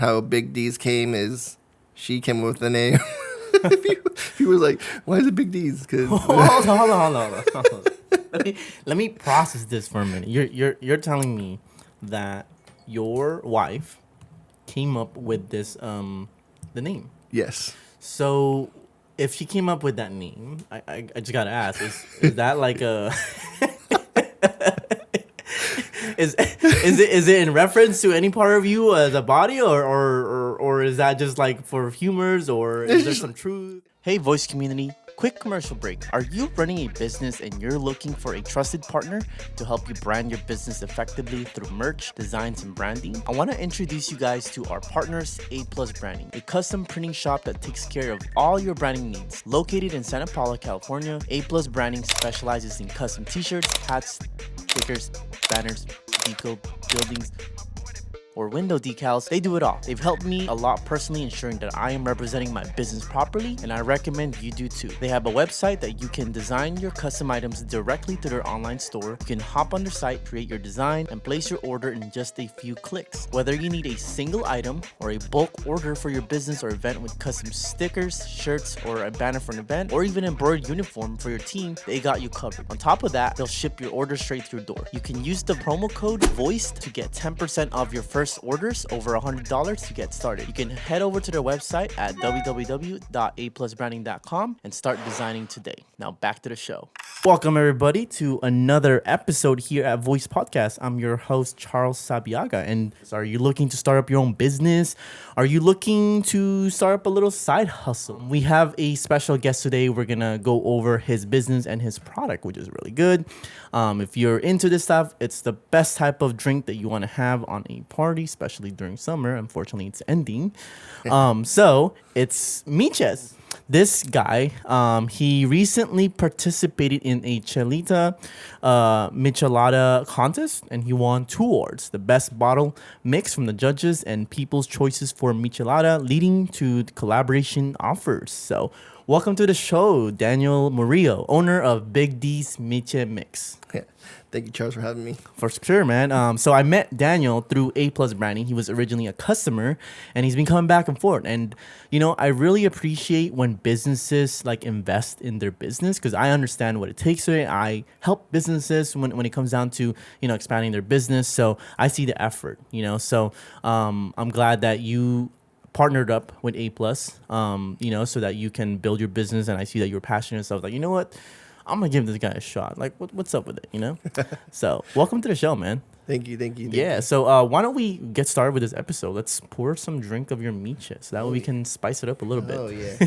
how Big D's came is she came up with the name. He was like, why is it Big D's? Hold on. Let me process this for a minute. You're telling me that your wife came up with this the name. Yes. So if she came up with that name, I just gotta ask, is that like a is it in reference to any part of you as a body, or is that just like for humors, or is there some truth? Hey, voice community. Quick commercial break. Are you running a business and you're looking for a trusted partner to help you brand your business effectively through merch, designs, and branding? I want to introduce you guys to our partners, A Plus Branding, a custom printing shop that takes care of all your branding needs. Located in Santa Paula, California, A Plus Branding specializes in custom t-shirts, hats, stickers, banners, deco, buildings, or window decals. They do it all. They've helped me a lot personally, ensuring that I am representing my business properly, and I recommend you do too. They have a website that you can design your custom items directly to their online store. You can hop on their site, create your design, and place your order in just a few clicks. Whether you need a single item or a bulk order for your business or event with custom stickers, shirts, or a banner for an event, or even embroidered uniform for your team, they got you covered. On top of that, they'll ship your order straight to your door. You can use the promo code VOICED to get 10% off your first orders over $100 to get started. You can head over to their website at www.aplusbranding.com and start designing today. Now back to the show. Welcome everybody to another episode here at Voice Podcast. I'm your host, Charles Sabiaga. And are you looking to start up your own business? Are you looking to start up a little side hustle? We have a special guest today. We're gonna go over his business and his product, which is really good. If you're into this stuff, it's the best type of drink that you want to have on a party, especially during summer. Unfortunately, it's ending. So it's Miches. This guy, he recently participated in a Chelita Michelada contest, and he won 2 awards: the best bottle mix from the judges and people's choices for Michelada, leading to collaboration offers. So welcome to the show, Daniel Murillo, owner of Big D's Miche Mix. Yeah. Thank you, Charles, for having me. For sure, man. So I met Daniel through A Plus Branding. He was originally a customer, and he's been coming back and forth. And, you know, I really appreciate when businesses like invest in their business, because I understand what it takes to it. I help businesses when it comes down to, you know, expanding their business. So I see the effort, you know. So I'm glad that you partnered up with A Plus, you know, so that you can build your business. And I see that you're passionate. So I was like, you know what? I'm going to give this guy a shot. Like, what's up with it, you know? So, welcome to the show, man. Thank you. Yeah, so why don't we get started with this episode? Let's pour some drink of your miche, so that way we can spice it up a little bit. Oh, yeah.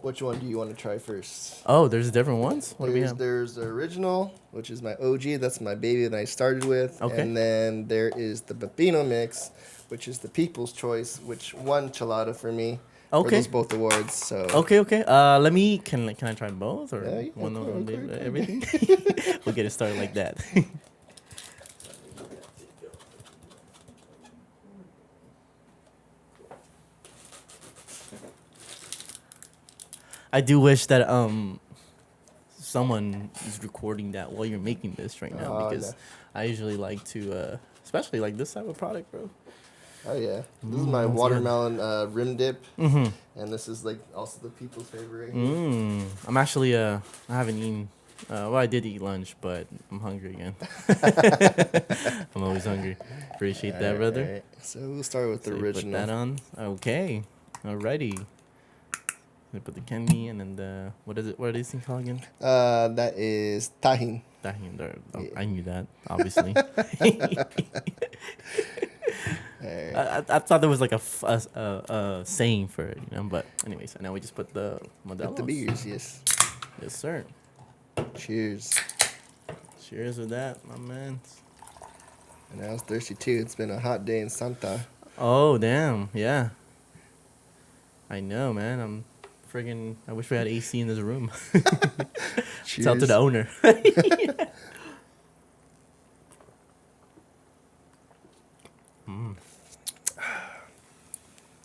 Which one do you want to try first? Oh, there's different ones? What do we have? There's the original, which is my OG. That's my baby that I started with. Okay. And then there is the Pepino mix, which is the people's choice, which won Chelada for me. Okay. For those both awards. So. Okay. Let me. Can I try both or Yeah, one of everything? We'll get it started like that. I do wish that someone is recording that while you're making this right now, because I usually like to, especially like this type of product, bro. Oh, yeah. This is my watermelon rim dip. Mm-hmm. And this is, like, also the people's favorite. I'm actually, I haven't eaten. Well, I did eat lunch, but I'm hungry again. I'm always hungry. Appreciate that, brother. Right. So we'll start with the original. Put that on. Okay. Alrighty. I put the candy and then the, what is it? What are these things called again? That is tahini. Tahini. Yeah. I knew that, obviously. I thought there was like a saying for it, you know. But anyways, so now we just put the Modelos. Put the beers, yes. Yes, sir. Cheers. Cheers with that, my man. And I was thirsty too. It's been a hot day in Santa. Oh, damn. Yeah. I know, man. I'm friggin'. I wish we had AC in this room. Cheers. Tell to the owner.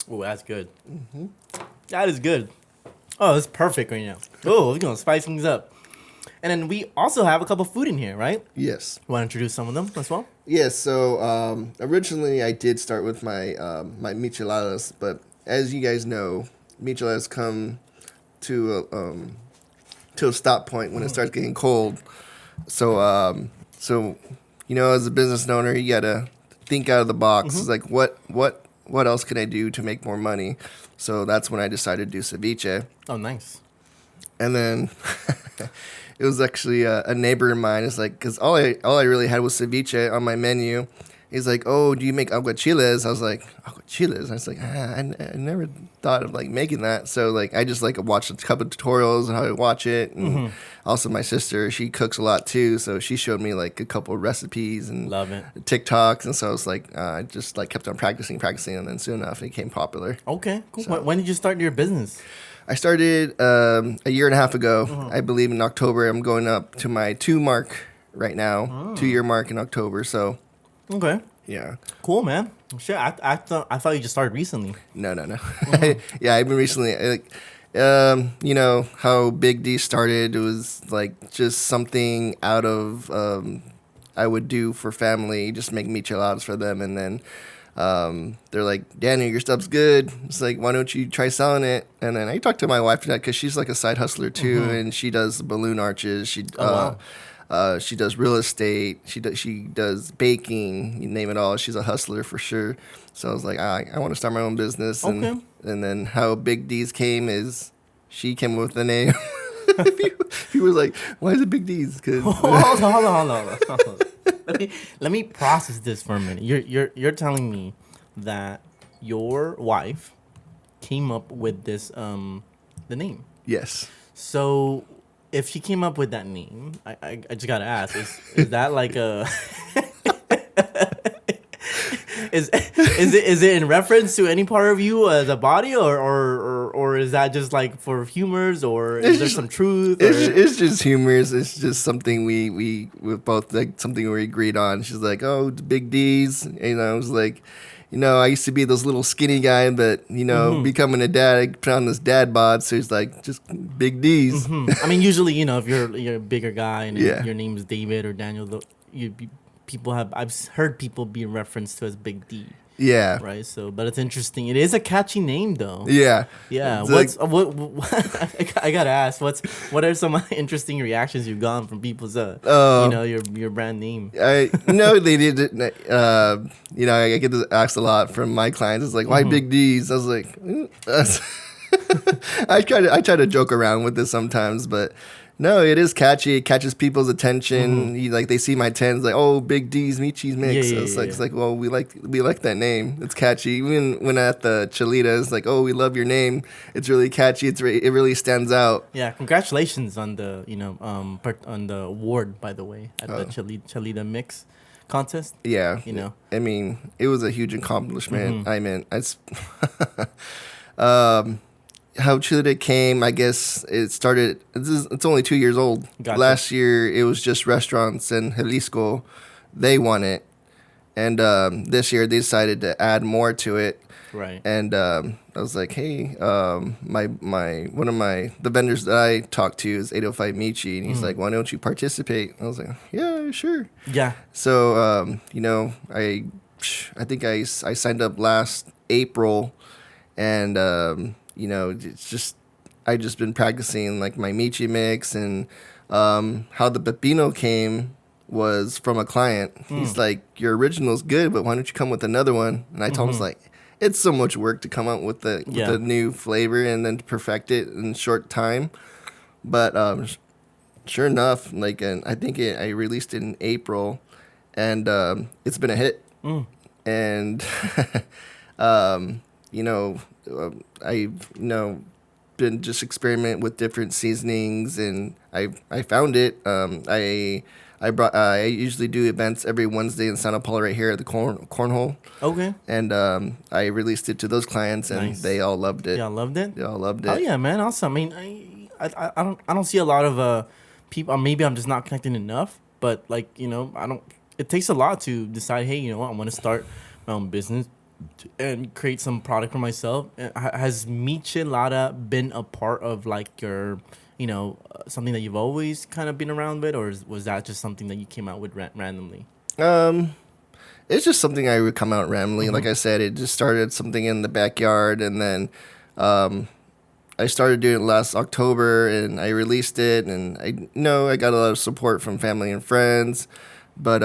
Oh, that's good. That is good. Oh, that's perfect right now. Oh, we're going to spice things up. And then we also have a couple food in here, right? Yes. Want to introduce some of them as well? Yes. So originally I did start with my my micheladas, but as you guys know, micheladas come to a stop point when it starts getting cold. So as a business owner, you gotta think out of the box. It's like what else can I do to make more money? So that's when I decided to do ceviche. Oh, nice. And then it was actually a neighbor of mine. It's like, because all I really had was ceviche on my menu. He's like, oh, do you make aguachiles? I was like, aguachiles? I was like, I never thought of like making that. So like, I just like watched a couple of tutorials on how to watch it. And also my sister, she cooks a lot too. So she showed me like a couple of recipes and Love it. TikToks. And so I was like, I just like kept on practicing. And then soon enough, it became popular. Okay, cool. So- When did you start your business? I started a year and a half ago. I believe in October. I'm going up to my 2 mark right now, 2-year mark in October. So, Okay. yeah. Cool, man. Shit, I thought you just started recently. No. Yeah, I've been recently. You know how Big D started. It was like just something out of I would do for family, just make micheladas for them, and then they're like, Daniel, your stuff's good. It's like, why don't you try selling it? And then I talked to my wife for that because she's like a side hustler too, and she does balloon arches. She she does real estate. She does baking. You name it all. She's a hustler for sure. So I was like, I want to start my own business. Okay. And then how Big D's came is she came up with the name. People was like, why is it Big D's? Hold on. Let me process this for a minute. You're telling me that your wife came up with this the name. Yes. So if she came up with that name, I just gotta ask, is that like a is it in reference to any part of you as a body, or is that just like for humors, or is there some truth? It's just humorous. It's just something we both like, something we agreed on. She's like, oh, Big D's. And I was like, I used to be this little skinny guy, but becoming a dad, I put on this dad bod. So he's like, just Big D's. I mean, usually, if you're a bigger guy and Yeah. your name is David or Daniel, I've heard people be referenced to as Big D. Yeah. Right. So, but it's interesting. It is a catchy name, though. Yeah. Yeah. It's I gotta ask. What are some interesting reactions you've gotten from people's your brand name? No, they did. I get this asked a lot from my clients. It's like, why Big D's? I was like, I try to joke around with this sometimes, but no, it is catchy. It catches people's attention. They see my 10s, like, oh, Big D's Michi's mix. Yeah, It's like, well, we like that name. It's catchy. Even when at the Cholita, it's like, oh, we love your name. It's really catchy. It really stands out. Yeah, congratulations on the on the award, by the way, at the Cholita mix contest. Yeah, I mean, it was a huge accomplishment. I mean, how Cholita came, I guess it started. It's only 2 years old. Gotcha. Last year, it was just restaurants in Jalisco. They won it, and this year they decided to add more to it. Right. And I was like, hey, one of the vendors that I talked to is 805 Michi, and he's like, why don't you participate? I was like, yeah, sure. Yeah. So I think I signed up last April, and it's just I just been practicing like my Michi mix, and how the pepino came was from a client. He's like, your original's good, but why don't you come with another one? And I told him, like, it's so much work to come up with the new flavor and then to perfect it in short time. But sure enough, and I think I released it in April, and it's been a hit. And I've been just experiment with different seasonings, and I found it. I usually do events every Wednesday in Santa Paula right here at the Cornhole. Okay. And I released it to those clients, and they all loved it. Yeah, loved it. They all loved it. Oh yeah, man, awesome. I mean, I don't see a lot of people. Maybe I'm just not connecting enough. But I don't. It takes a lot to decide. Hey, I want to start my own business and create some product for myself. Has Michelada been a part of your something that you've always kind of been around with, or was that just something that you came out with randomly? It's just something I would come out randomly. Like I said, it just started something in the backyard, and then I started doing it last October, and I released it, and I got a lot of support from family and friends, but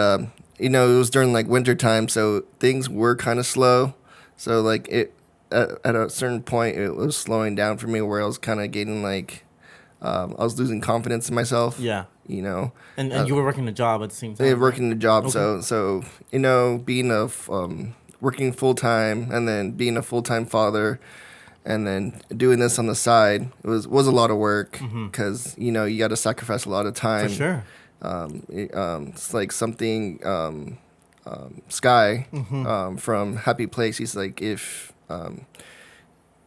it was during like winter time, so things were kind of slow. So like at a certain point, it was slowing down for me, where I was kind of getting like I was losing confidence in myself. Yeah. And you were working a job at the same time. yeah, working the job. Okay. So being working full time, and then being a full time father, and then doing this on the side, it was a lot of work, because you got to sacrifice a lot of time. For sure. It's like something Sky from Happy Place. He's like, if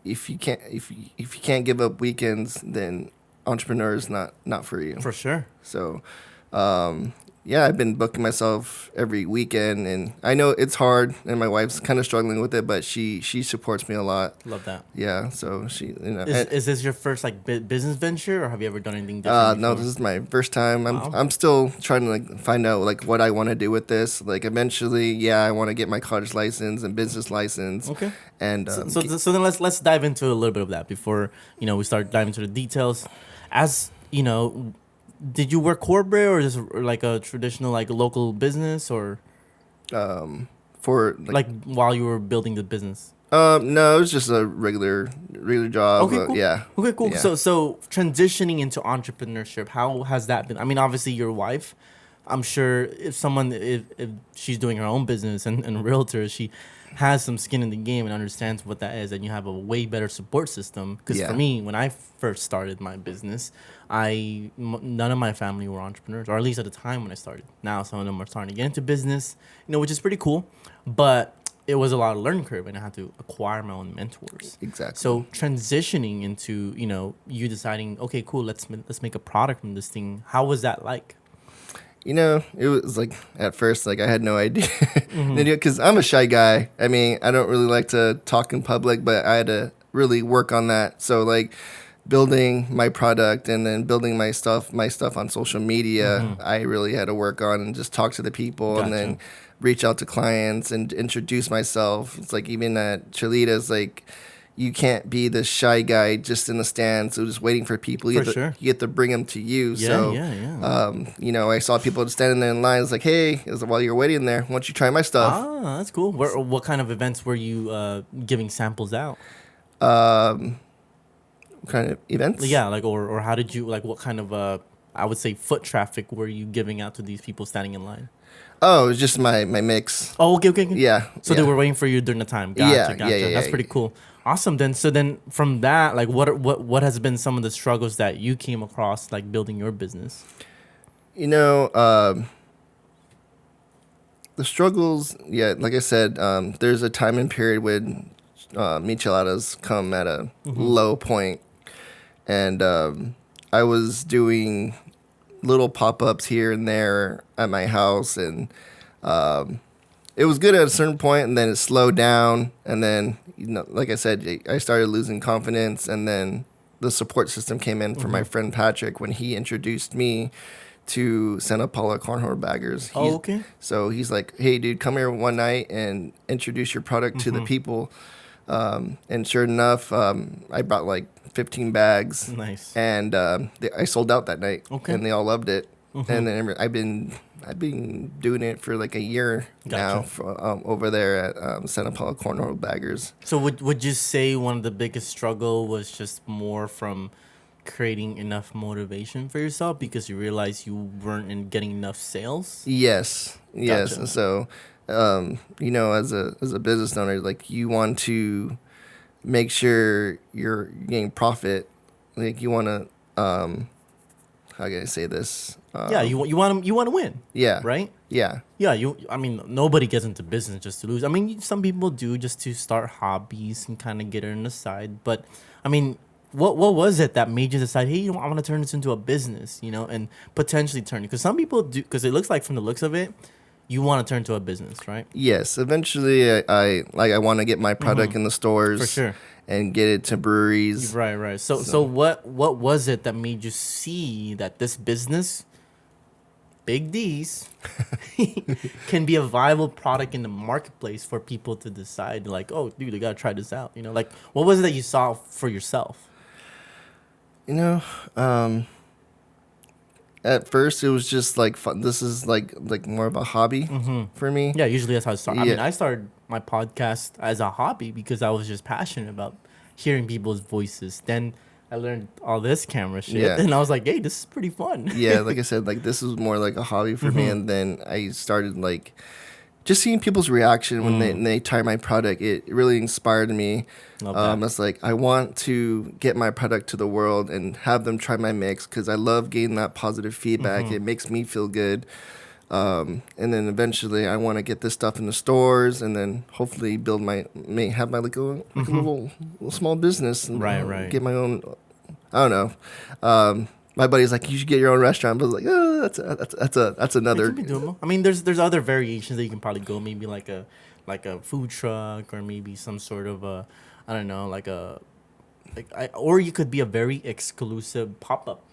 you can't give up weekends, then entrepreneur is not for you. For sure. So, I've been booking myself every weekend, and I know it's hard, and my wife's kind of struggling with it, but she supports me a lot. Love that. Yeah, so she, Is this your first like business venture, or have you ever done anything different? No, this is my first time. Wow. I'm still trying to like find out like what I want to do with this. Like eventually, I want to get my college license and business license. Okay. And so then let's dive into a little bit of that before we start diving into the details. As did you work corporate, or just like a traditional like local business, or for like while you were building the business? No, it was just a regular job. Okay, cool. Yeah. Okay, cool. Yeah. So transitioning into entrepreneurship, how has that been? I mean, obviously your wife, I'm sure if she's doing her own business and a realtor, she has some skin in the game and understands what that is, and you have a way better support system. Because for me, when I first started my business, none of my family were entrepreneurs, or at least at the time when I started. Now some of them are starting to get into business, which is pretty cool. But it was a lot of learning curve, and I had to acquire my own mentors. Exactly. So transitioning into you deciding, okay, cool, let's make a product from this thing. How was that like? It was like at first, like I had no idea, because I'm a shy guy. I mean, I don't really like to talk in public, but I had to really work on that. So like building my product and then building my stuff on social media, I really had to work on and just talk to the people. Gotcha. And then reach out to clients and introduce myself. It's like even at Cholitas, like you can't be the shy guy just in the stands, so just waiting for people. You have to bring them to you. Yeah. I saw people standing there in line. It's like, hey, while you're waiting there, why don't you try my stuff? Ah, that's cool. What kind of events were you giving samples out? What kind of events? Yeah, like or how did you like? What kind of I would say foot traffic were you giving out to these people standing in line? Oh, it was just my mix. Oh, okay. Yeah. So they were waiting for you during the time. Gotcha. That's pretty cool. Awesome. Then from that, like what has been some of the struggles that you came across like building your business? The struggles, like I said, there's a time and period when micheladas come at a low point, and I was doing little pop-ups here and there at my house, and it was good at a certain point, and then it slowed down, and then like I said, I started losing confidence, and then the support system came in from my friend Patrick when he introduced me to Santa Paula cornhole baggers. Okay. So he's like, hey dude, come here one night and introduce your product to the people. And sure enough, I brought like 15 bags. Nice. And I sold out that night. Okay. And they all loved it. And then I've been doing it for like a year now over there at Santa Paula cornhole baggers. So would you say one of the biggest struggle was just more from creating enough motivation for yourself because you realized you weren't getting enough sales? Yes. Gotcha. So, as a business owner, like you want to make sure you're getting profit. Like you want to, how can I say this? You want to win. Yeah. Right. Yeah. Yeah. I mean, nobody gets into business just to lose. I mean, some people do just to start hobbies and kind of get it on the side. But I mean, what was it that made you decide, hey, I want to turn this into a business, and potentially turn it? Because some people do, because it looks like from the looks of it, you want to turn to a business, right? Yes. Eventually, I want to get my product in the stores. For sure. and get it to breweries. Right. So what was it that made you see that this business, big D's, can be a viable product in the marketplace for people to decide, like, oh, dude, I gotta try this out. You know, like, what was it that you saw for yourself? You know, at first it was just like fun. This is like more of a hobby for me. Yeah, usually that's how I started. I Yeah. mean, I started my podcast as a hobby because I was just passionate about hearing people's voices. Then I learned all this camera shit, Yeah. and I was like, hey, this is pretty fun. Yeah, like I said, like this was more like a hobby for me, and then I started like just seeing people's reaction when they try my product. It really inspired me. Love that. It's like I want to get my product to the world and have them try my mix because I love getting that positive feedback. It makes me feel good. And then eventually I want to get this stuff in the stores and then hopefully have my like a little small business and Right. get my own. I don't know. My buddy's like, you should get your own restaurant. But I was like, oh, that's It another. can be doable. I mean, there's other variations that you can probably go. Maybe like a food truck, or maybe some sort of a, I don't know, or you could be a very exclusive pop-up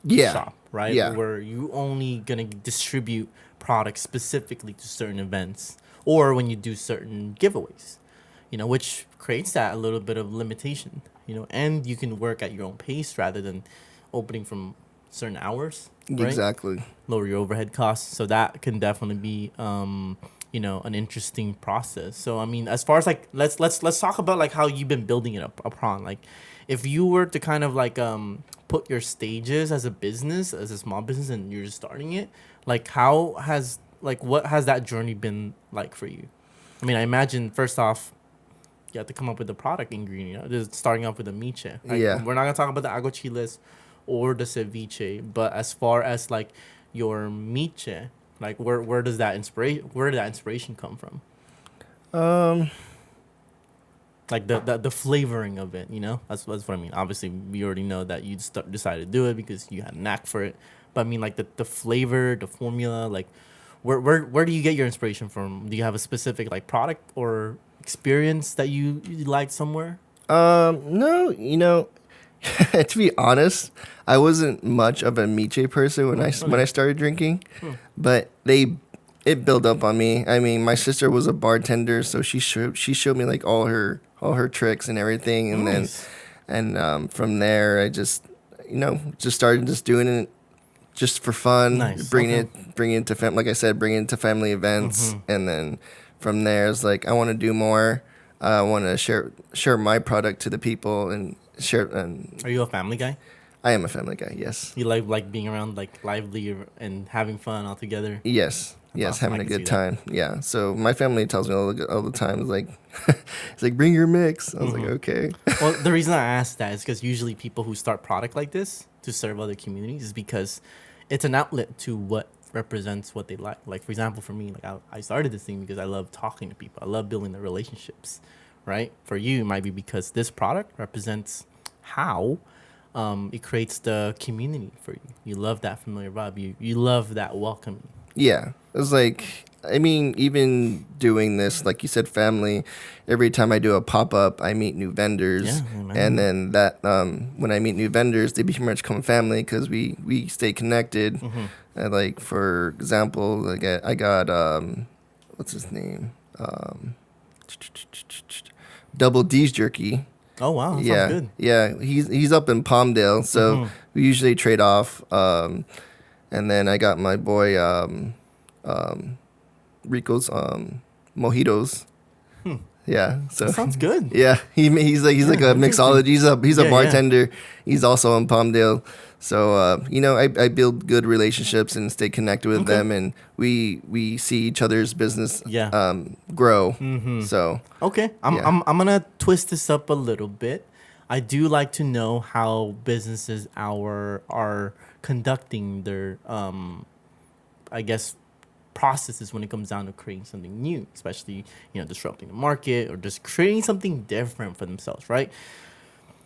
Yeah. shop, right? Yeah. Where you only gonna distribute products specifically to certain events, or when you do certain giveaways, you know, which creates that a little bit of limitation, you know, and you can work at your own pace rather than opening from certain hours, right? Exactly. Lower your overhead costs. So that can definitely be, you know, an interesting process. So I mean, as far as like, let's talk about like how you've been building it up upon. Like, if you were to kind of like put your stages as a business, as a small business, and you're just starting it, like what has that journey been like for you? I mean, I imagine first off, you have to come up with the product ingredient. Just starting off with a miche. Like, Yeah. we're not gonna talk about the aguachiles or the ceviche, but as far as like your miche, like where did that inspiration come from? Like the flavoring of it, you know? That's what I mean. Obviously, we already know that you decided to do it because you had a knack for it. But I mean, like the flavor, the formula, like where do you get your inspiration from? Do you have a specific like product or experience that you liked somewhere? No, you know, to be honest, I wasn't much of a miche person when I started drinking, but it built up on me. I mean, my sister was a bartender, so she showed me like all her tricks and everything, and Nice. then from there I just started just doing it just for fun, Nice. bringing Okay. it to like I said, bringing it to family events, and then from there it's like I want to do more. I want to share my product to the people and share. And Are you a family guy? I am a family guy. Yes. You like being around like lively and having fun all together? Yes. Yes, awesome. having I a can see good that. time. Yeah. So my family tells me all the time, it's like, it's like, bring your mix. I was like, okay. Well, the reason I asked that is because usually people who start product like this to serve other communities is because it's an outlet to what represents what they like. Like, for example, for me, like I started this thing because I love talking to people. I love building the relationships, right? For you, it might be because this product represents how it creates the community for you. You love that familiar vibe. You love that welcoming. Yeah. It was like, I mean, even doing this, like you said, family, every time I do a pop-up, I meet new vendors. Yeah, I imagine. And then that, when I meet new vendors, they pretty much become family because we stay connected. And like, for example, like I got, what's his name? Double D's Jerky. Oh wow, that Yeah. sounds good. Yeah. He's up in Palmdale. So we usually trade off. And then I got my boy, Rico's mojitos. Yeah, so That sounds good. yeah, he's like a mixologist. He's a Yeah, bartender. He's also in Palmdale. So I build good relationships and stay connected with them, and we see each other's business grow. So Okay, I'm gonna twist this up a little bit. I do like to know how businesses are conducting their I guess processes when it comes down to creating something new, especially disrupting the market or just creating something different for themselves, right?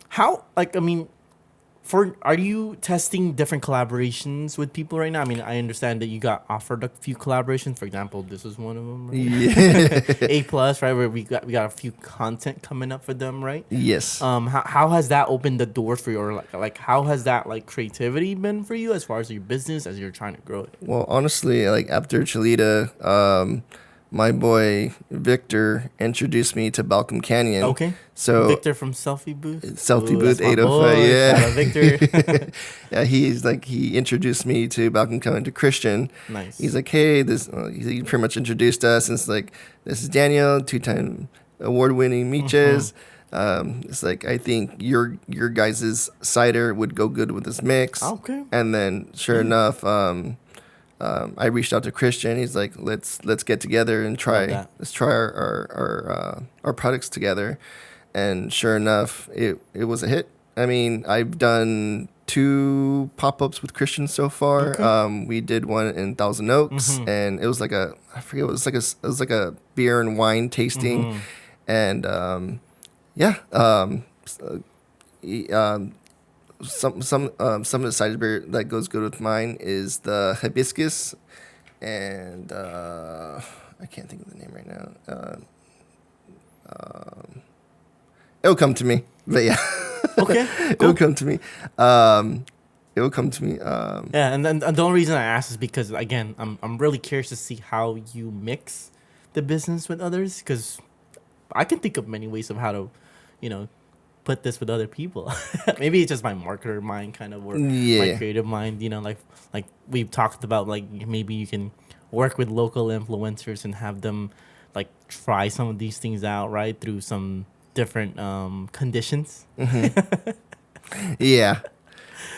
How, like, I mean, Are you testing different collaborations with people right now? I mean, I understand that you got offered a few collaborations. For example, this is one of them, right? Yeah. A plus, right? Where we got a few content coming up for them, right? Yes. How has that opened the doors for you, or like how has that like creativity been for you as far as your business as you're trying to grow it? Well, honestly, like after Cholita, my boy Victor introduced me to Balcom Canyon. Okay. So Victor from Selfie Booth. Selfie Ooh, that's Booth my 805, boy. yeah. Shout out Victor. Yeah, he introduced me to Balcom Canyon to Christian. Nice. He's like, hey, he pretty much introduced us. And it's like, this is Daniel, 2-time award-winning Miches. It's like, I think your guys' cider would go good with this mix. Okay. And then sure enough, I reached out to Christian. He's like, let's get together and let's try our products together. And sure enough, it was a hit. I mean, I've done 2 pop-ups with Christian so far. Okay. We did one in Thousand Oaks, and it was like I forget, it was like a beer and wine tasting, and yeah, some of the cider beer that goes good with mine is the hibiscus, and I can't think of the name right now. It'll come to me, but yeah. Okay. It'll come to me. It'll come to me. Yeah, and then the only reason I ask is because again, I'm really curious to see how you mix the business with others, because I can think of many ways of how to, put this with other people. Maybe it's just my marketer mind kind of, or my creative mind. Like we've talked about, like maybe you can work with local influencers and have them like try some of these things out, right, through some different conditions. Yeah.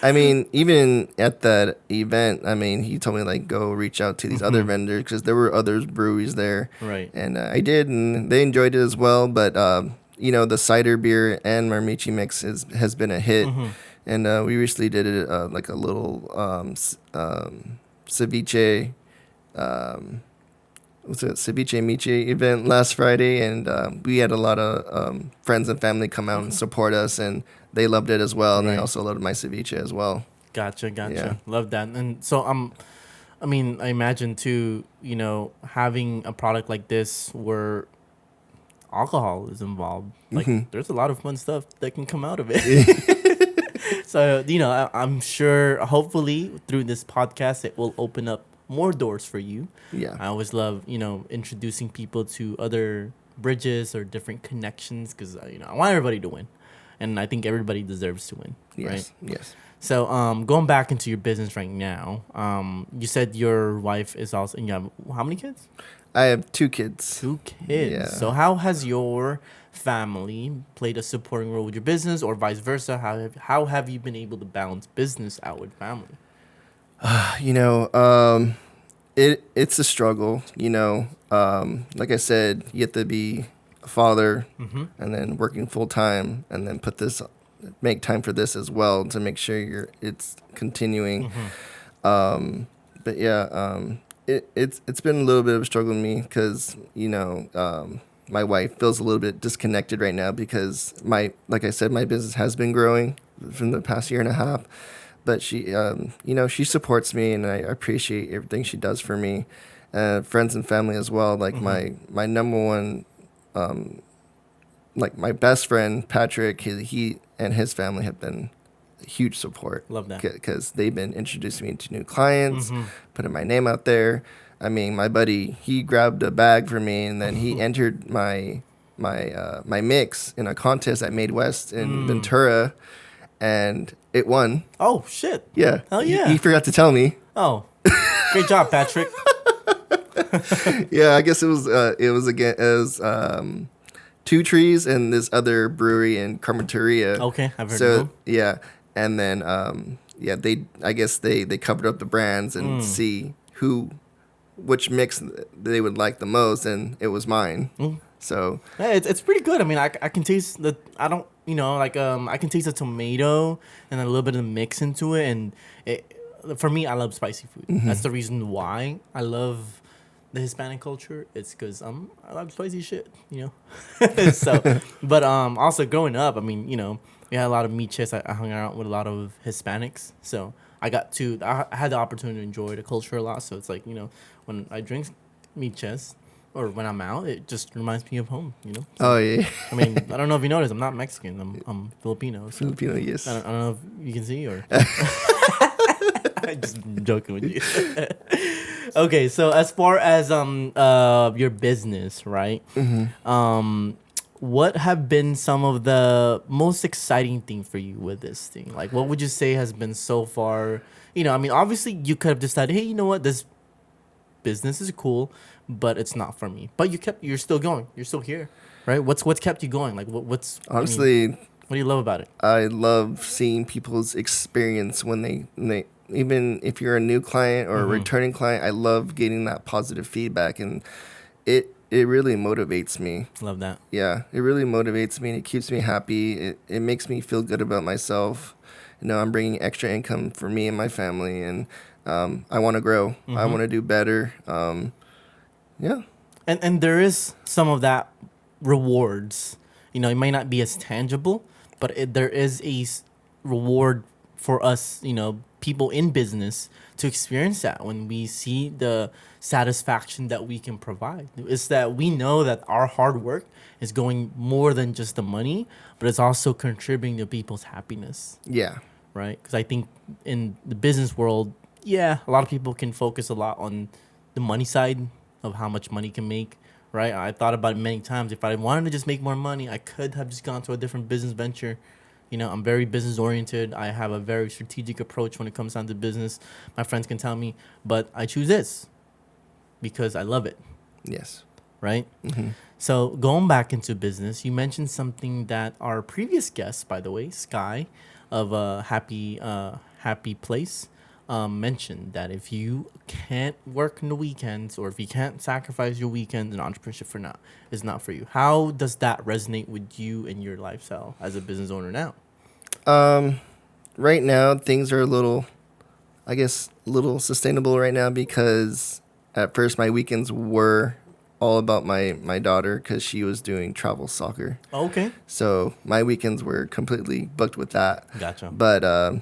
I mean, even at that event, I mean, he told me, like, go reach out to these other vendors, because there were other breweries there. Right. And I did, and they enjoyed it as well. But, the cider beer and my Michi mix has been a hit. And we recently did it, like a little ceviche, ceviche Michi event last Friday. And we had a lot of friends and family come out and support us, and they loved it as well, and they also loved my ceviche as well. Gotcha. Yeah. Love that. And so I mean, I imagine too, having a product like this where alcohol is involved, like there's a lot of fun stuff that can come out of it. So, I'm sure hopefully through this podcast, it will open up more doors for you. Yeah. I always love, introducing people to other bridges or different connections, because, I want everybody to win. And I think everybody deserves to win, right? Yes. So, going back into your business right now, you said your wife is also, and you have how many kids? I have 2 kids. 2 kids. Yeah. So, how has your family played a supporting role with your business, or vice versa? How have you been able to balance business out with family? It's a struggle. Like I said, you have to be a father, and then working full time, and then make time for this as well to make sure it's continuing. But yeah, it's been a little bit of a struggle with me, because my wife feels a little bit disconnected right now, because like I said, my business has been growing from the past year and a half. But she, she supports me, and I appreciate everything she does for me. Friends and family as well. Like my number one, like my best friend Patrick, he and his family have been a huge support. Love that, because they've been introducing me to new clients, putting my name out there. I mean, my buddy, he grabbed a bag for me, and then he entered my mix in a contest at Made West in Ventura, and it won. Oh shit! Yeah. Hell yeah! He forgot to tell me. Oh, great job, Patrick. Yeah, I guess it was Two Trees and this other brewery in Carmenteria. Okay, I've heard of them. Yeah, and then I guess they covered up the brands and see which mix they would like the most, and it was mine. So yeah, it's pretty good. I mean, I can taste I can taste the tomato and a little bit of the mix into it, and for me, I love spicy food. That's the reason why I love the Hispanic culture. It's because I love spicy shit, So, but also growing up, I mean, we had a lot of Miches. I hung out with a lot of Hispanics, so I had the opportunity to enjoy the culture a lot. So it's like, when I drink Miches or when I'm out, it just reminds me of home. So, Oh yeah. I mean, I don't know if you noticed, I'm not Mexican. I'm Filipino. So Filipino, yes. I don't know if you can see or. I'm just joking with you. Okay, so as far as your business, right? What have been some of the most exciting thing for you with this thing? Like, what would you say has been so far? I mean, obviously you could have decided, hey, you know what, this business is cool, but it's not for me. But you're still going. You're still here, right? What's kept you going? Like, what's honestly? What do you love about it? I love seeing people's experience when they even if you're a new client or a returning client. I love getting that positive feedback, and it really motivates me. Love that. Yeah, it really motivates me, and it keeps me happy. It makes me feel good about myself. I'm bringing extra income for me and my family, and I want to grow. I want to do better. Yeah. And there is some of that rewards. It might not be as tangible, but there is a reward for us, people in business to experience that when we see the satisfaction that we can provide. It's that we know that our hard work is going more than just the money, but it's also contributing to people's happiness. Yeah. Right? Because I think in the business world, a lot of people can focus a lot on the money side of how much money can make. Right? I thought about it many times. If I wanted to just make more money, I could have just gone to a different business venture. I'm very business oriented. I have a very strategic approach when it comes down to business. My friends can tell me, but I choose this because I love it. Yes. Right? So going back into business, you mentioned something that our previous guest, by the way, Sky of Happy Place, mentioned that if you can't work in the weekends or if you can't sacrifice your weekends, then entrepreneurship is not for you. How does that resonate with you and your lifestyle as a business owner now? Right now things are a little sustainable right now, because at first my weekends were all about my daughter, because she was doing travel soccer. Okay. So my weekends were completely booked with that. Gotcha. But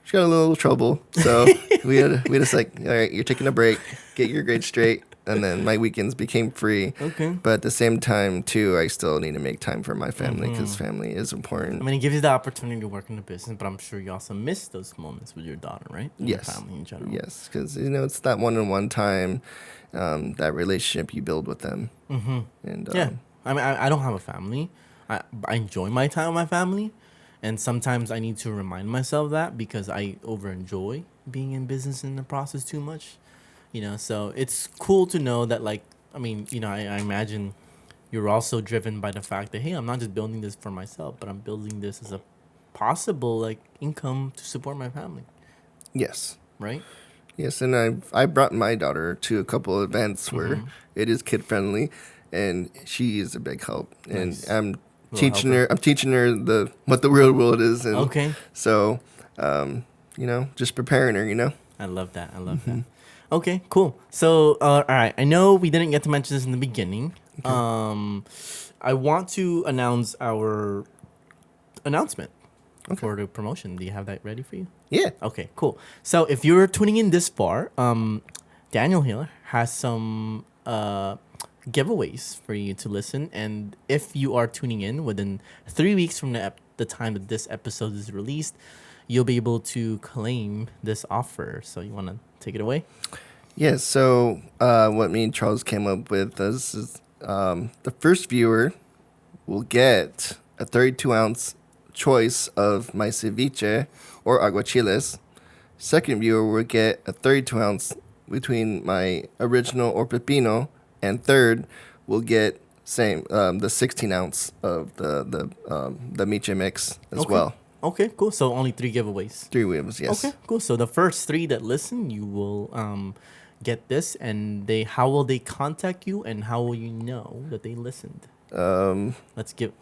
she got a little trouble, so we had to like, all right, you're taking a break, get your grades straight, and then my weekends became free. Okay. But at the same time, too, I still need to make time for my family, because family is important. I mean, it gives you the opportunity to work in the business, but I'm sure you also miss those moments with your daughter, right? And yes. Your family in general. Yes, because it's that one-on-one time, that relationship you build with them. And yeah, I mean, I don't have a family. I enjoy my time with my family. And sometimes I need to remind myself that, because I over-enjoy being in business in the process too much. So it's cool to know that, like, I mean, I imagine you're also driven by the fact that, hey, I'm not just building this for myself, but I'm building this as a possible, like, income to support my family. Yes. Right? Yes, and I brought my daughter to a couple of events where it is kid-friendly, and she is a big help. Nice. And I'm teaching her what the real world is. And okay. So, just preparing her, I love that. that. Okay, cool. So, all right. I know we didn't get to mention this in the beginning. Okay. I want to announce our announcement for the promotion. Do you have that ready for you? Yeah. Okay, cool. So, if you're tuning in this far, Daniel here has some giveaways for you to listen. And if you are tuning in within 3 weeks from the time that this episode is released, you'll be able to claim this offer. So you want to take it away? Yeah, so what me and Charles came up with is the first viewer will get a 32-ounce choice of my ceviche or aguachiles. Second viewer will get a 32-ounce between my original or pepino. And third will get the 16-ounce of the Michi mix as well. Okay, cool. So only 3 giveaways. 3 giveaways, yes. Okay, cool. So the first 3 that listen, you will get this, and how will they contact you, and how will you know that they listened? I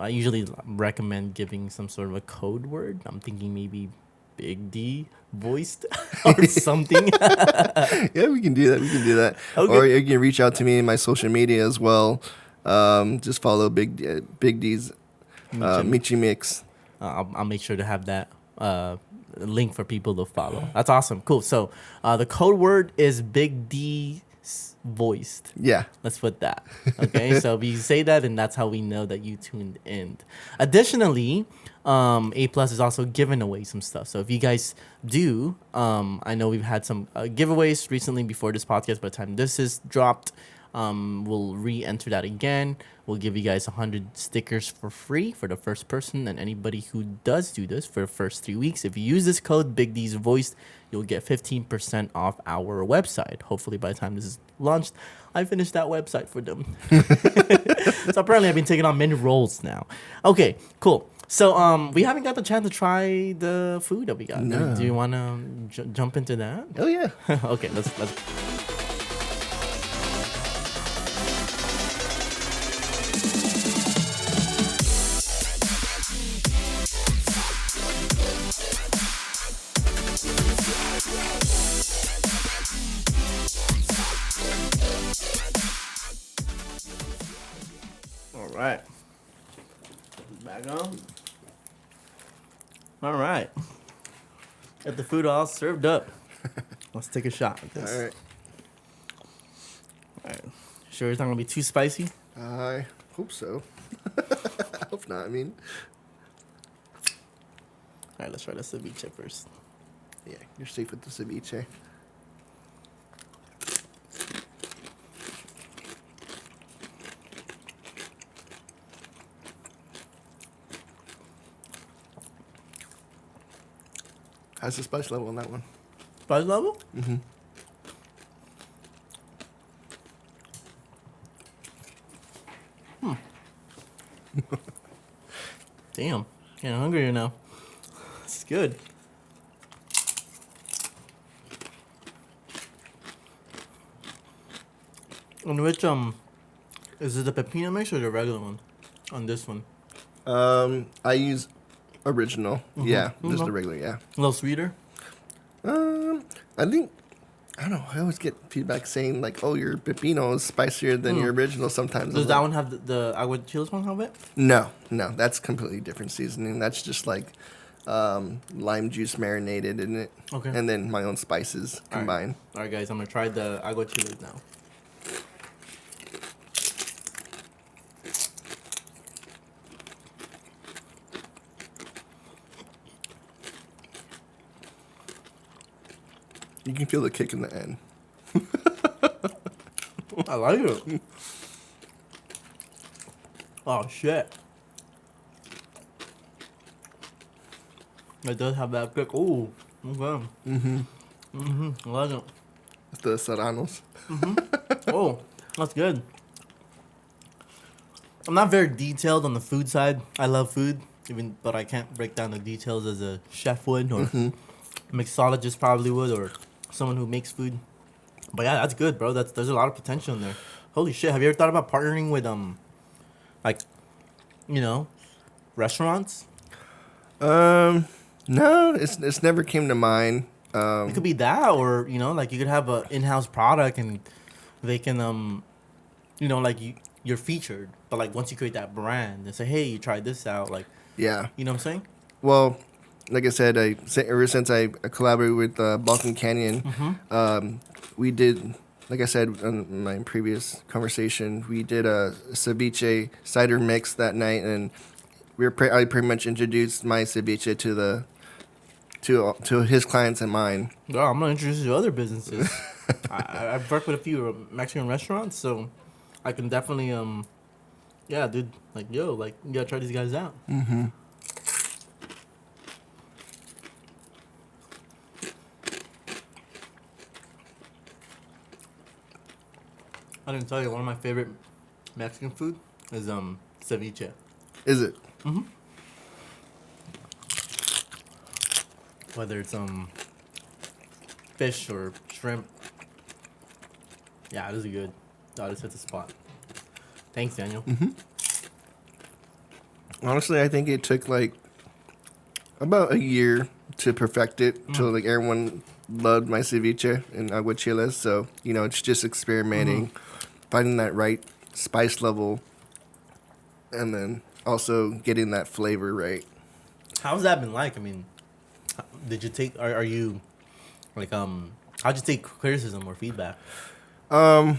usually recommend giving some sort of a code word. I'm thinking maybe Big D voiced or something. Yeah, we can do that. Okay. Or you can reach out to me in my social media as well. Just follow Big D's Michi Mix. I'll make sure to have that link for people to follow. That's awesome. Cool. So the code word is Big D voiced. Yeah. Let's put that. Okay. So if you say that, then that's how we know that you tuned in. Additionally, A Plus is also giving away some stuff. So if you guys do, I know we've had some giveaways recently before this podcast. By the time this is dropped, we'll re-enter that again. We'll give you guys 100 stickers for free for the first person, and anybody who does do this for the first 3 weeks. If you use this code Big D's Voiced, you'll get 15% off our website. Hopefully, by the time this is launched, I finished that website for them. So apparently, I've been taking on many roles now. Okay, cool. So we haven't got the chance to try the food that we got. No. Do you want to jump into that? Oh yeah. Okay, let's. All right. Back on. All right. Got the food all served up. Let's take a shot at this. All right. All right. Sure it's not going to be too spicy? I hope so. I hope not. I mean, All right, let's try the ceviche first. yeah, you're safe with the ceviche. How's the spice level on that one? Spice level? Mm-hmm. Damn. Getting hungrier now. It's good. And which, is it the pepino mix or the regular one? On this one? I use original. Yeah, just the regular. Yeah. A little sweeter? I think I don't know. I always get feedback saying like, "Oh, your pepino is spicier than your original." Sometimes Does I'm that like, one have the agua chiles one have it? No, that's completely different seasoning. That's just like lime juice marinated in it, Okay. and then my own spices All right. combined. All right, guys, I'm gonna try the agua chiles now. You can feel the kick in the end. I like it. Oh shit! It does have that kick. Ooh, okay. I like it. It's the serranos. Oh, that's good. I'm not very detailed on the food side. I love food, but I can't break down the details as a chef would, or mixologist probably would, or someone who makes food. But yeah, that's good, bro. There's a lot of potential in there. Holy shit! Have you ever thought about partnering with like, restaurants? No, it's never came to mind. It could be that, or like you could have a in-house product, and they can you're featured, but like once you create that brand and say, hey, you tried this out, like, Yeah. you know what I'm saying? Well, like I said, ever since I collaborated with Balkan Canyon, we did, like I said in my previous conversation, we did a ceviche cider mix that night, and I pretty much introduced my ceviche to his clients and mine. Oh, I'm gonna introduce you to other businesses. I've worked with a few Mexican restaurants, so I can definitely yeah, dude, like, yo, like, you gotta try these guys out. I didn't tell you, one of my favorite Mexican food is ceviche. Is it? Whether it's fish or shrimp. Yeah, this is good. That just hit the spot. Thanks, Daniel. Honestly, I think it took like about a year to perfect it till like everyone loved my ceviche and aguachiles. So it's just experimenting, finding that right spice level, and then also getting that flavor right. How's that been like? I mean, did you take? Are you like How'd you take criticism or feedback? Um,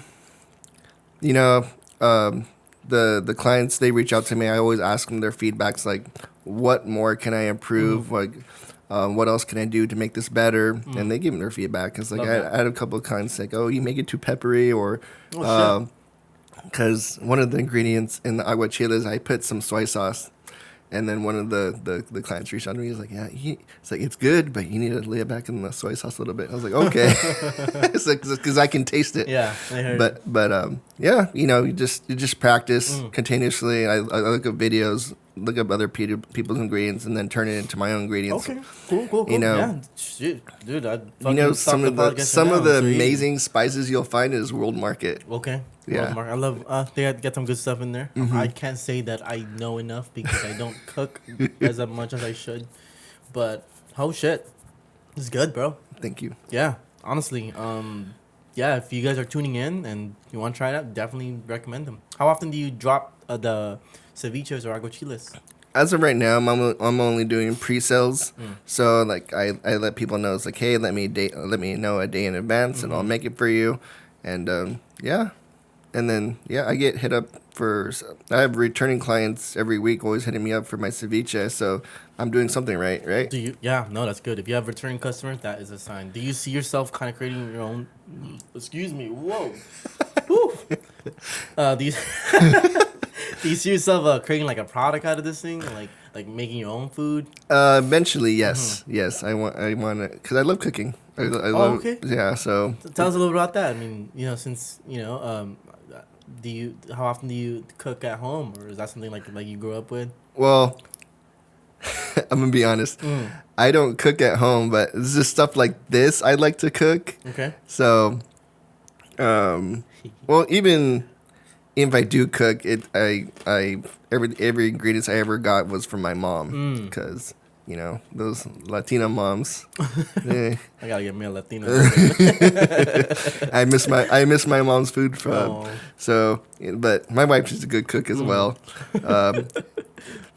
you know, the clients, they reach out to me. I always ask them their feedbacks, like, what more can I improve? Like, what else can I do to make this better? And they give me their feedback. It's like Love I, that. I had a couple of clients like, oh, you make it too peppery, or Oh shit. because one of the ingredients in the aguachiles, I put some soy sauce. And then one of the clients reached out to me. He's like, "Yeah, it's like it's good, but you need to lay it back in the soy sauce a little bit." I was like, "Okay," it's like because I can taste it. Yeah, I heard. But yeah, you just practice continuously. I look up videos, look up other people's ingredients, and then turn it into my own ingredients. Okay, cool. You know, Yeah, shit, dude. I some of the amazing spices you'll find in this world market. Okay. Yeah. Well, Mark, I love. They get some good stuff in there. I can't say that I know enough because I don't cook as much as I should. But oh shit, it's good, bro. Thank you. Yeah, honestly, yeah. If you guys are tuning in and you want to try it out, definitely recommend them. How often do you drop the ceviches or aguachiles? As of right now, I'm only doing pre-sales. So like I let people know, it's like, hey, let me know a day in advance, and I'll make it for you. And yeah. And then, yeah, I get hit up I have returning clients every week always hitting me up for my ceviche. So I'm doing something right? Do you? Yeah, no, that's good. If you have returning customers, that is a sign. Do you see yourself kind of creating your own? Excuse me. Whoa. Whew. Do you do you see yourself creating like a product out of this thing, like making your own food? Eventually, yes. Yes, I want to, because I love cooking. I love, okay. yeah, so. Tell us a little bit about that. I mean, since, how often do you cook at home, or is that something like you grew up with? Well, I'm going to be honest. I don't cook at home, but it's just stuff like this I like to cook. Okay. So, well, even if I do cook, every ingredients I ever got was from my mom, because those Latina moms. I gotta get me a Latino. I miss my mom's food from. Oh. So, but my wife is a good cook as well.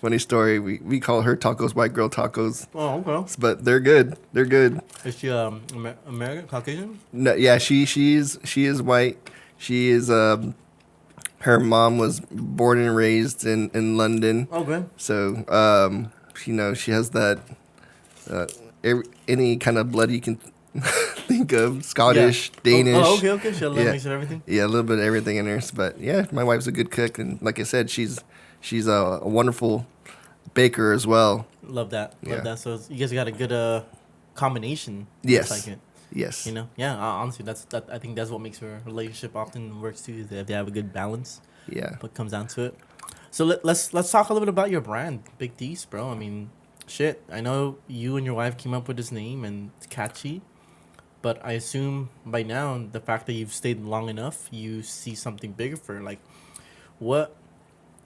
Funny story. We call her tacos white girl tacos. Oh, okay. But they're good. They're good. Is she American, Caucasian? No, yeah, she is white. She is her mom was born and raised in London. Okay. So she has that any kind of blood you can think of, Scottish, Danish. Oh, okay. She has a little mix of everything. Yeah, a little bit of everything in there. But yeah, my wife's a good cook, and like I said, she's a wonderful baker as well. Love that. Yeah. So you guys got a good combination. Yes. Looks like it. Yes. Yeah. Honestly, I think that's what makes a relationship often works too. Is that if they have a good balance. Yeah. What comes down to it. So let's talk a little bit about your brand, Big D's, bro. I mean, shit. I know you and your wife came up with this name and it's catchy, but I assume by now the fact that you've stayed long enough, you see something bigger for like what.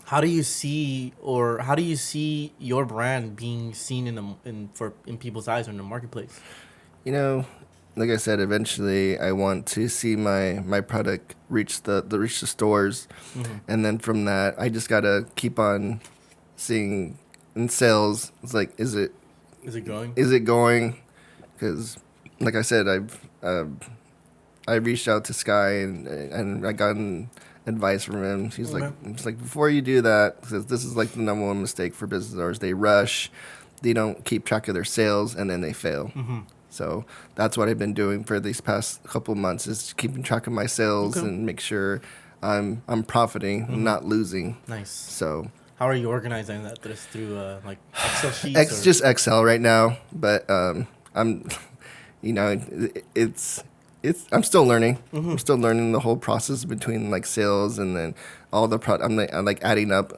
How do you see your brand being seen in people's eyes or in the marketplace? Like I said, eventually I want to see my product reach the stores, and then from that I just gotta keep on seeing in sales. It's like, is it going? Is it going? Because, like I said, I reached out to Sky and I got advice from him. He's like, it's like, before you do that, because this is like the number one mistake for business owners. They rush, they don't keep track of their sales, and then they fail. So that's what I've been doing for these past couple of months, is keeping track of my sales and make sure I'm profiting, not losing. Nice. So how are you organizing that? Just through like Excel sheets? Just Excel right now, but I'm, I'm still learning. I'm still learning the whole process between like sales and then all the I'm like adding up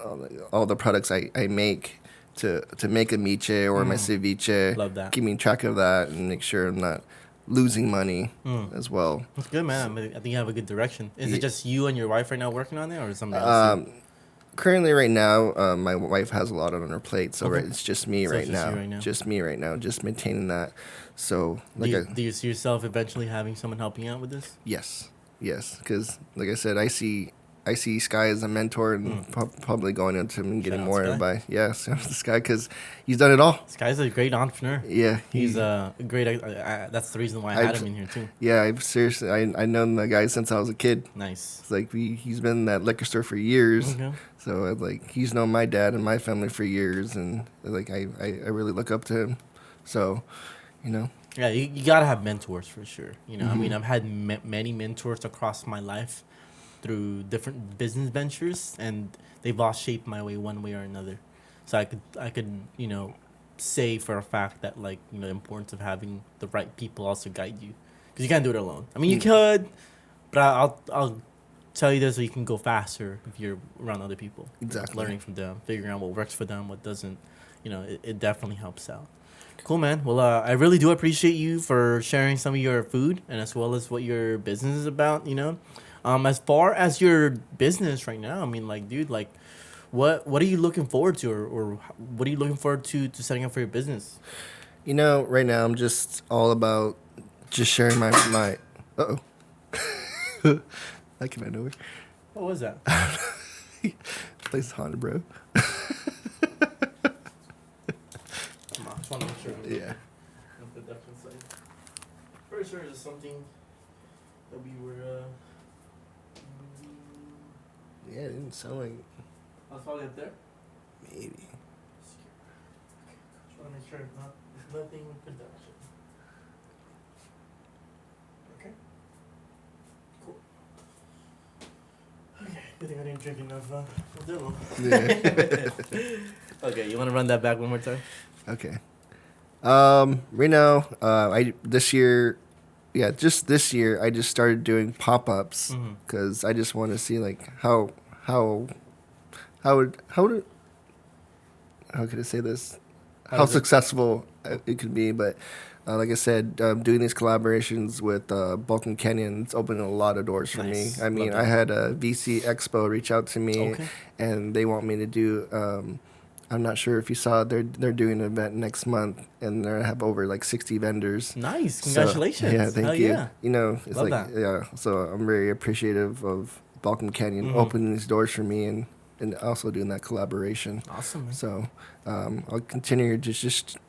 all the products I make to make a miche or my ceviche. Love that. Keeping track of that and make sure I'm not losing money as well. That's good, man. I think you have a good direction. Is it just you and your wife right now working on it, or is something else? Currently, right now, my wife has a lot on her plate, so it's just me right now. Just me right now, just maintaining that. So, do you see yourself eventually having someone helping out with this? Yes, because like I said, I see I see Sky as a mentor and probably going into him and getting Shout out more Sky. by this guy because he's done it all. This guy's a great entrepreneur. Yeah, He's a great. That's the reason why I had him in here too. Yeah, I've seriously I known the guy since I was a kid. Nice. It's like he's been in that liquor store for years. Okay. So like he's known my dad and my family for years, and like I really look up to him. So, you know. Yeah, you gotta have mentors for sure. You know, I mean, I've had many mentors across my life through different business ventures, and they've all shaped my way one way or another. So I could say for a fact that like the importance of having the right people also guide you, because you can't do it alone. I mean, you could, but I'll tell you this so you can go faster if you're around other people. Exactly. Learning from them, figuring out what works for them, what doesn't. It definitely helps out. Cool, man. Well, I really do appreciate you for sharing some of your food and as well as what your business is about. As far as your business right now, I mean, like, dude, like, what are you looking forward to, or what are you looking forward to setting up for your business? Right now I'm just all about just sharing my. Uh-oh. That came out of nowhere. What was that? This place is haunted, bro. Come on, I just want to make sure. Yeah. Pretty sure it's something that we were. Yeah, it didn't sound like I was probably up there. maybe. Just want to make sure it's nothing in production. Okay. Cool. Okay, good thing I didn't drink enough Modelo. Yeah. Okay, you want to run that back one more time? Okay. Right now, this year I just started doing pop-ups because I just want to see like how could I say this? How successful it could be, but like I said, doing these collaborations with Balkan Canyon, it's opened a lot of doors for Nice. me. I mean, I had a VC Expo reach out to me, Okay. and they want me to do. I'm not sure if you saw, they're doing an event next month, and they have over like 60 vendors. Nice, So, congratulations! yeah, thank Hell you. Yeah. It's Love like that. yeah. So I'm very appreciative of Balkan Canyon opening these doors for me, and also doing that collaboration. Awesome, man. So I'll continue to just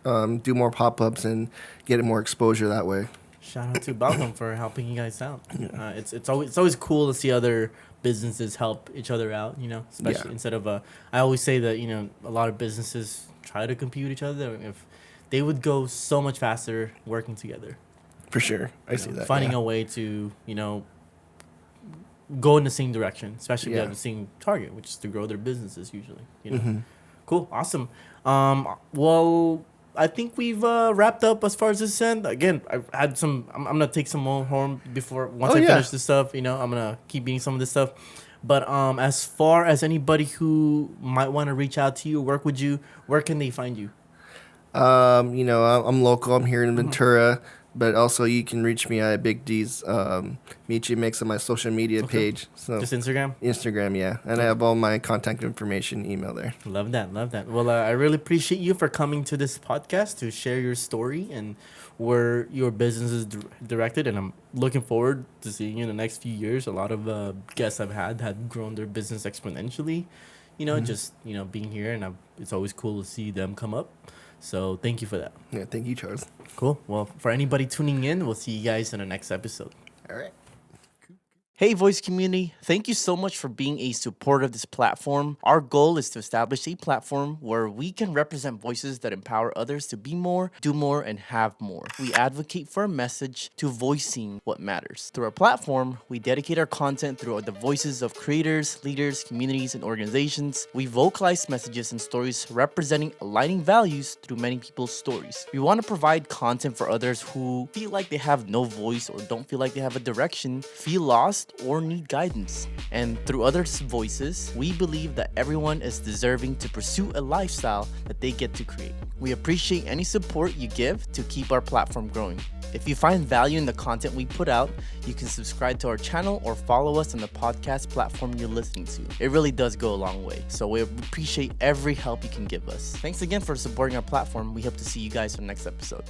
do more pop-ups and get more exposure that way. Shout out to Balcom for helping you guys out. It's always cool to see other businesses help each other out. Especially instead of I always say that a lot of businesses try to compete with each other. If they would go so much faster working together. For sure, I see that. Finding a way to go in the same direction, especially if they have the same target, which is to grow their businesses usually. Cool, awesome. Well, I think we've wrapped up as far as this end. Again, I've had some. I'm gonna take some more home before once I finish this stuff. I'm gonna keep eating some of this stuff. But as far as anybody who might want to reach out to you, work with you, where can they find you? I'm local. I'm here in Ventura, but also you can reach me at Big D's Michi Mix on my social media page. So Just Instagram? Instagram, yeah. And I have all my contact information, email there. Love that. Well, I really appreciate you for coming to this podcast to share your story and where your business is directed. And I'm looking forward to seeing you in the next few years. A lot of guests I've had grown their business exponentially. Just being here, and it's always cool to see them come up. So thank you for that. Yeah, thank you, Charles. Cool. Well, for anybody tuning in, we'll see you guys in the next episode. All right. Hey, Voice community. Thank you so much for being a supporter of this platform. Our goal is to establish a platform where we can represent voices that empower others to be more, do more, and have more. We advocate for a message to voicing what matters. Through our platform, we dedicate our content through the voices of creators, leaders, communities, and organizations. We vocalize messages and stories representing aligning values through many people's stories. We want to provide content for others who feel like they have no voice or don't feel like they have a direction, feel lost, or need guidance. And through others' voices, we believe that everyone is deserving to pursue a lifestyle that they get to create. We appreciate any support you give to keep our platform growing. If you find value in the content we put out, you can subscribe to our channel or follow us on the podcast platform you're listening to. It really does go a long way, so we appreciate every help you can give us. Thanks again for supporting our platform. We hope to see you guys on the next episode.